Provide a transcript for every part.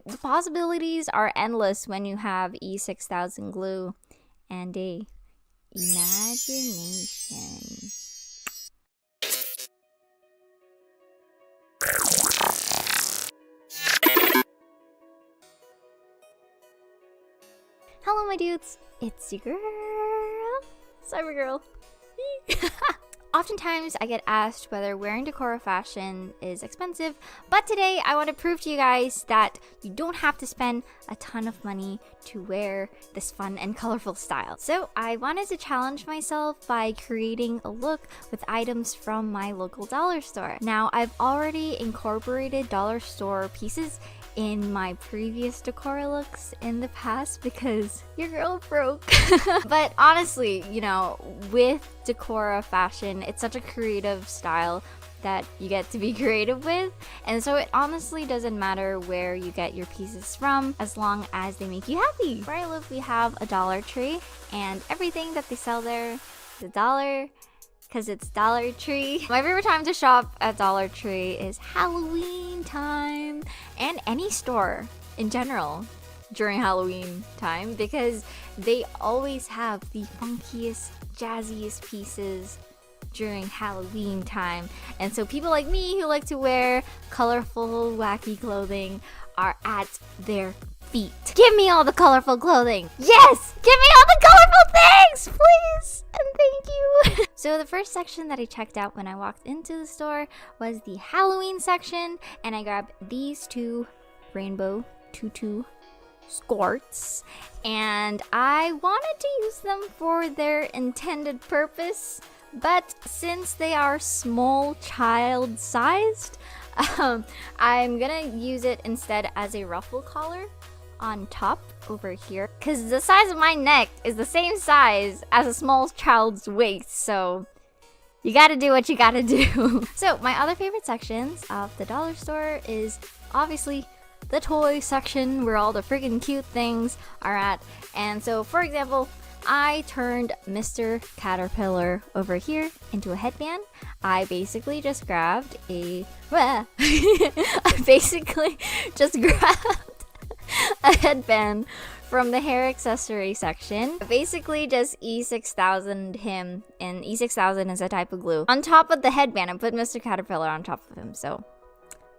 the possibilities are endless when you have E6000 glue and a imagination. Hello my dudes, it's your girl, cybr.grl. Oftentimes I get asked whether wearing Decora fashion is expensive, but today I want to prove to you guys that you don't have to spend a ton of money to wear this fun and colorful style. So I wanted to challenge myself by creating a look with items from my local dollar store. Now I've already incorporated dollar store pieces in my previous Decora looks in the past because your girl broke. But honestly, you know, with Decora fashion, it's such a creative style that you get to be creative with, and so it honestly doesn't matter where you get your pieces from as long as they make you happy. Where I live, we have a Dollar Tree, and everything that they sell there is $1 because it's Dollar Tree. My favorite time to shop at Dollar Tree is Halloween time, and any store in general during Halloween time, because they always have the funkiest, jazziest pieces during Halloween time. And so people like me who like to wear colorful, wacky clothing are at their feet. Give me all the colorful clothing. Yes! Give me all the colorful things, please! And thank you. So the first section that I checked out when I walked into the store was the Halloween section, and I grabbed these two rainbow tutu skirts, and I wanted to use them for their intended purpose, but since they are small child sized, I'm gonna use it instead as a ruffle collar on top over here, because the size of my neck is the same size as a small child's waist, so you gotta do what you gotta do. So my other favorite sections of the dollar store is obviously the toy section where all the freaking cute things are at. And so for example, I turned Mr. Caterpillar over here into a headband. I basically just grabbed a headband from the hair accessory section. I basically just E6000 him, and E6000 is a type of glue, on top of the headband, and put Mr. Caterpillar on top of him. So,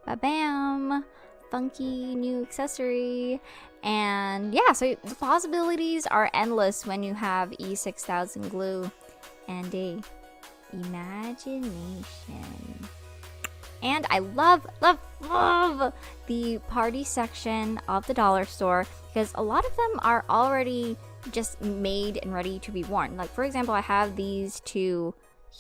ba-bam! Funky new accessory. And yeah, so the possibilities are endless when you have E6000 glue and a imagination. And I love the party section of the dollar store, because a lot of them are already just made and ready to be worn. Like for example, I have these two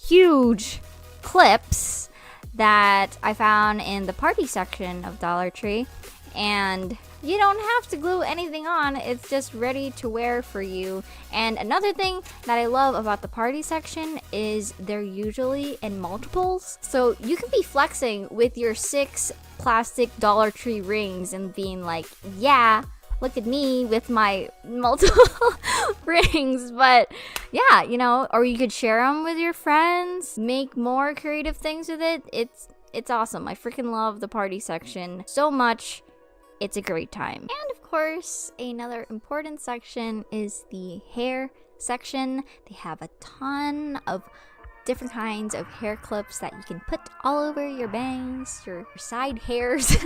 huge clips that I found in the party section of Dollar Tree, and you don't have to glue anything on, it's just ready to wear for you. And another thing that I love about the party section is they're usually in multiples, so you can be flexing with your 6 plastic Dollar Tree rings and being like, yeah, look at me with my multiple rings. But yeah, you know, or you could share them with your friends, make more creative things with it. It's awesome. I freaking love the party section so much. It's a great time. And of course, another important section is the hair section. They have a ton of different kinds of hair clips that you can put all over your bangs, your side hairs.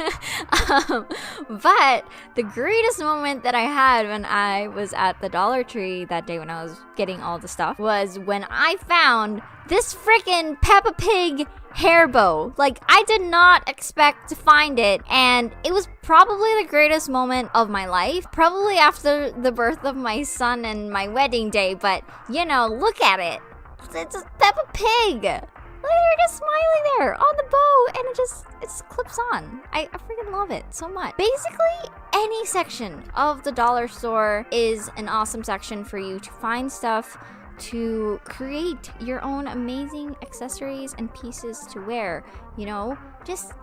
But the greatest moment that I had when I was at the Dollar Tree that day when I was getting all the stuff was when I found this freaking Peppa Pig hair bow. Like, I did not expect to find it, and it was probably the greatest moment of my life, probably after the birth of my son and my wedding day. But you know, look at it. It's a Peppa Pig. Look at her just smiling there on the bow, and it just clips on. I freaking love it so much. Basically, any section of the dollar store is an awesome section for you to find stuff to create your own amazing accessories and pieces to wear. You know, just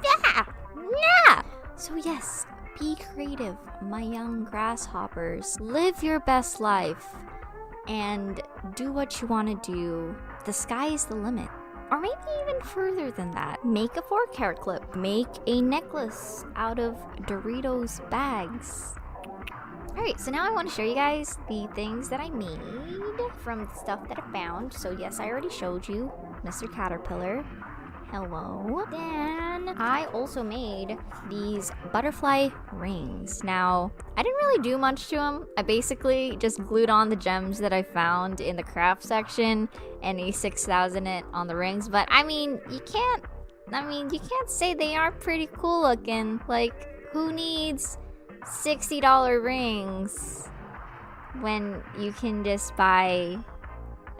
yeah. So yes, be creative, my young grasshoppers. Live your best life and do what you want to do. The sky is the limit, or maybe even further than that. Make a 4-carat clip. Make a necklace out of Doritos bags. Alright, so now I want to show you guys the things that I made from stuff that I found. So yes, I already showed you Mr. Caterpillar. Hello. Then I also made these butterfly rings. Now, I didn't really do much to them. I basically just glued on the gems that I found in the craft section and a 6,000 it on the rings. But I mean, you can't say they aren't pretty cool looking. Like, who needs $60 rings when you can just buy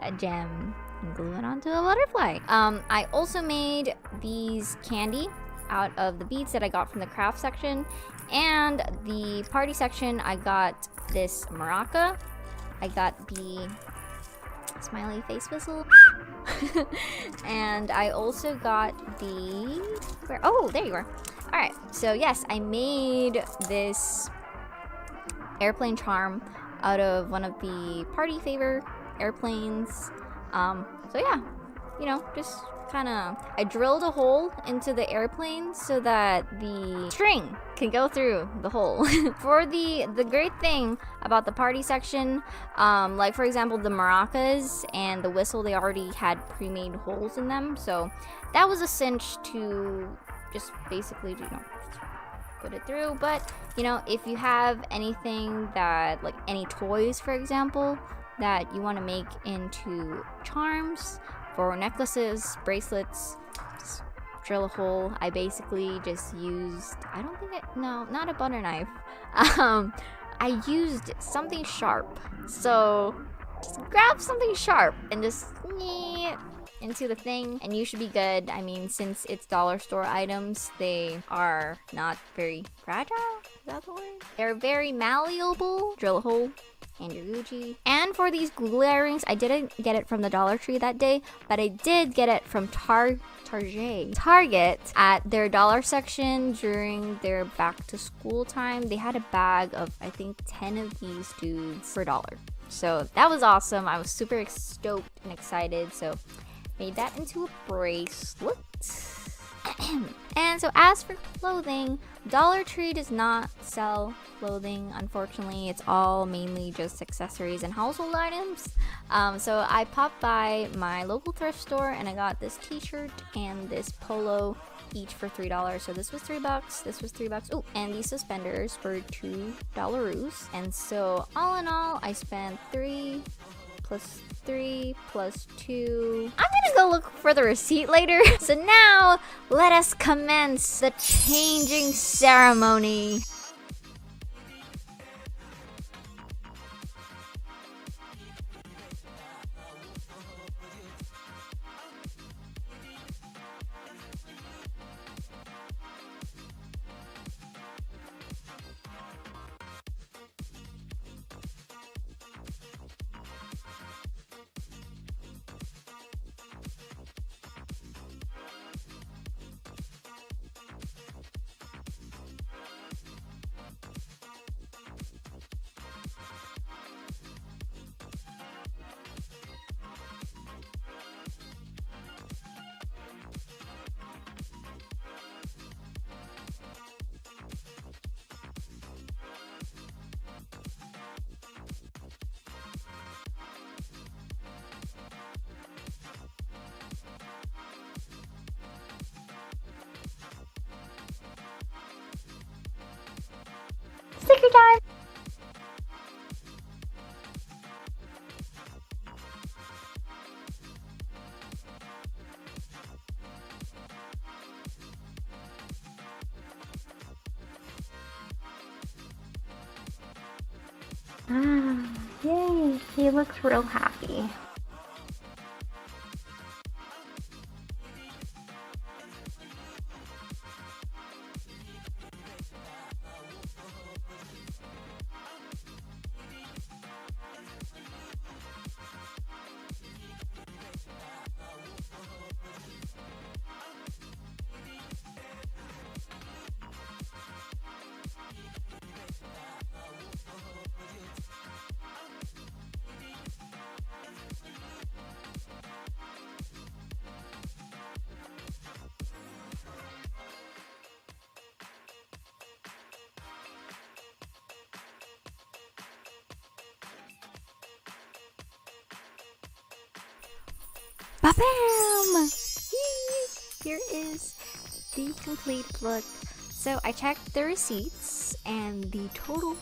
a gem and glue it onto a butterfly? I also made these candy out of the beads that I got from the craft section, and the party section I got this maraca. I got the smiley face whistle and I also got the oh, there you are. Alright, so yes, I made this airplane charm out of one of the party favor airplanes. So yeah, you know, just kind of, I drilled a hole into the airplane so that the string can go through the hole. For the great thing about the party section, like for example the maracas and the whistle, they already had pre-made holes in them, so that was a cinch to just basically, you know, put it through. But you know, if you have anything that, like any toys for example, that you want to make into charms for necklaces, bracelets, just drill a hole. I basically just used, no, not a butter knife. I used something sharp. So just grab something sharp and just into the thing and you should be good. I mean, since it's dollar store items, they are not very fragile. Is that the word? They're very malleable. Drill a hole and your Gucci. And for these googly eye rings, I didn't get it from the Dollar Tree that day, but I did get it from Target at their dollar section during their back to school time. They had a bag of, I think, 10 of these dudes for $1. So that was awesome. I was super stoked and excited. So made that into a bracelet. And so as for clothing, Dollar Tree does not sell clothing, unfortunately. It's all mainly just accessories and household items. So I popped by my local thrift store and I got this t-shirt and this polo, each for $3. So this was $3, this was $3. Oh, and these suspenders were $2. And so all in all, I spent 3 plus 3 plus 2. I'm gonna go look for the receipt later. So now, let us commence the changing ceremony. Sticker time! Yay! He looks real happy. Ba-bam! Here is the complete look. So I checked the receipts and the total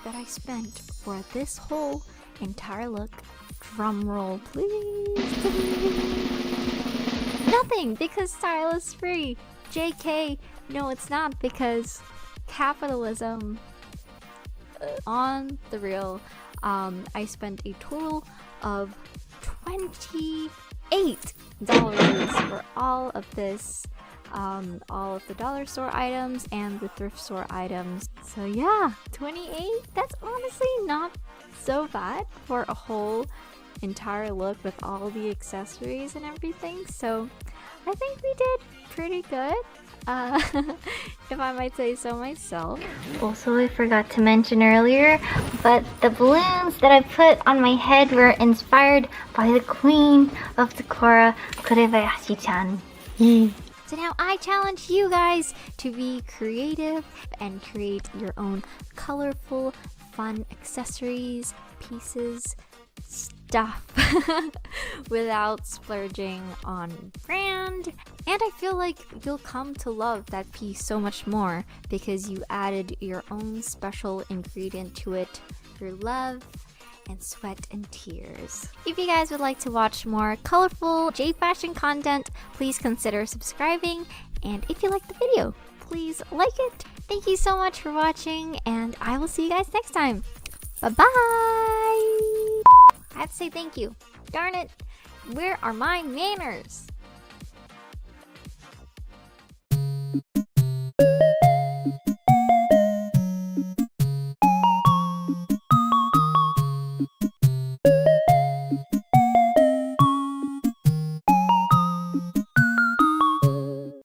that I spent for this whole entire look. Drum roll, please. Nothing, because style is free. JK, no it's not, because capitalism. On the real, I spent a total of $28 for all of this, all of the dollar store items and the thrift store items. So yeah, 28, that's honestly not so bad for a whole entire look with all the accessories and everything. So I think we did pretty good, if I might say so myself. Also, I forgot to mention earlier, but the balloons that I put on my head were inspired by the queen of Decora, Komiku-chan. So now I challenge you guys to be creative and create your own colorful, fun accessories, pieces, stuff without splurging on brand. And I feel like you'll come to love that piece so much more because you added your own special ingredient to it, your love and sweat and tears. If you guys would like to watch more colorful jfashion content, please consider subscribing, and if you like the video, please like it. Thank you so much for watching, and I will see you guys next time. Bye bye. I have to say thank you. Darn it, where are my manners?